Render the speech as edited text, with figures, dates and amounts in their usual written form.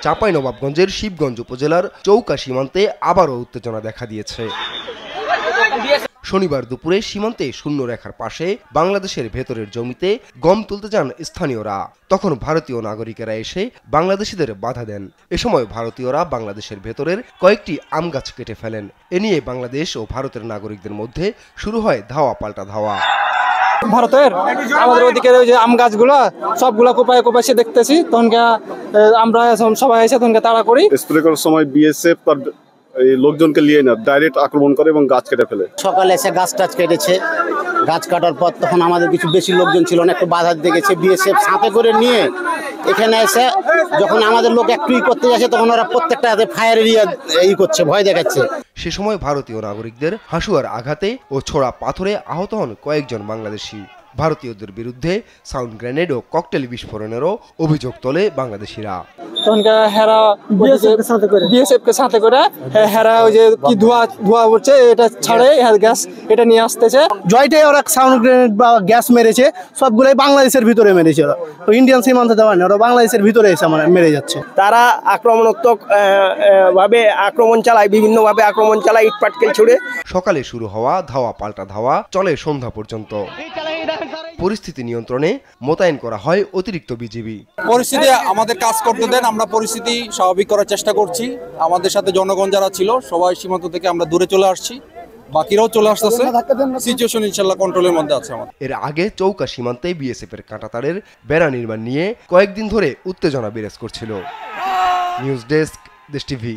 চাঁপাইনবাবগঞ্জের শিবগঞ্জ উপজেলার চৌকা সীমান্তে আবারও উত্তেজনা দেখা দিয়েছে। শনিবার দুপুরে সীমান্তে শূন্য রেখার পাশে বাংলাদেশের ভেতরের জমিতে গম তুলতে যান স্থানীয়রা। তখন ভারতীয় নাগরিকেরা এসে বাংলাদেশিদের বাধা দেন। এ সময় ভারতীয়রা বাংলাদেশের ভেতরের কয়েকটি আম গাছ কেটে ফেলেন। এ নিয়ে বাংলাদেশ ও ভারতের নাগরিকদের মধ্যে শুরু হয় ধাওয়া পাল্টা ধাওয়া। ভারতের আমাদের ওইদিকে ওই যে আম গাছগুলো সবগুলা কোপায় কোপায় দেখতেছি, তখন আমরা সবাই এসে তখন তাড়া করি। স্প্রে করার সময় বিএসএফ তার এই লোকজনকে নিয়ে না ডাইরেক্ট আক্রমণ করে এবং গাছ কেটে ফেলে। সকালে এসে গাছ টাছ কেটেছে, গাছ কাটার পর তখন আমাদের কিছু বেশি লোকজন ছিল না, একটু বাধা দিতে গেছে। বিএসএফ সাথে করে নিয়ে এখানে এসে যখন আমাদের লোক একটু করতে যাচ্ছে তখন ওরা প্রত্যেকটা ফায়ার এরিয়া করছে, ভয় দেখাচ্ছে। সে সময় ভারতীয় নাগরিকদের হাসুয়ার আঘাতে ও ছোড়া পাথরে আহত হন কয়েকজন বাংলাদেশি। ভারতীয়দের বিরুদ্ধে সাউন্ড গ্রেনেড ও ককটেল বিস্ফোরণেরও অভিযোগ তোলে বাংলাদেশিরা। বিএসএফ কে সাথে করে হেরা ওই যে কি ধোয়া উঠছে এটা ছাড়ে গ্যাস এটা নিয়ে আসতেছে। জয়টাই ওরা সাউন্ড গ্রেনেড বা গ্যাস মেরেছে, সবগুলাই বাংলাদেশের ভিতরে মেরেছে। ওরা তো ইন্ডিয়ান সীমান্তে দেওয়া নেই, ওরা বাংলাদেশের ভিতরে এসে মেরে যাচ্ছে। তারা আক্রমণাত্মক ভাবে আক্রমণ চালায়, বিভিন্নভাবে আক্রমণ চালায়, ইট পাটকেল ছুড়ে। সকালে শুরু হওয়া ধাওয়া পাল্টা ধাওয়া চলে সন্ধ্যা পর্যন্ত। পরিস্থিতি নিয়ন্ত্রণে মোতায়েন করা হয় অতিরিক্ত বিজিবি। পরিস্থিতি আমাদের কাজ করতে দেন, আমরা পরিস্থিতি স্বাভাবিক করার চেষ্টা করছি। আমাদের সাথে জনগণ যারা ছিল সবাই সীমান্ত থেকে আমরা দূরে চলে আসছি, বাকিরাও চলে আসতেছে। সিচুয়েশন ইনশাআল্লাহ কন্ট্রোলের মধ্যে আছে আমাদের। এর আগে চৌকা সীমান্তে বিএসএফ এর কাঁটাতারের বেড়া নির্মাণ নিয়ে কয়েকদিন ধরে উত্তেজনা বিরাজ করছিল। নিউজ ডেস্ক, দেশ টিভি।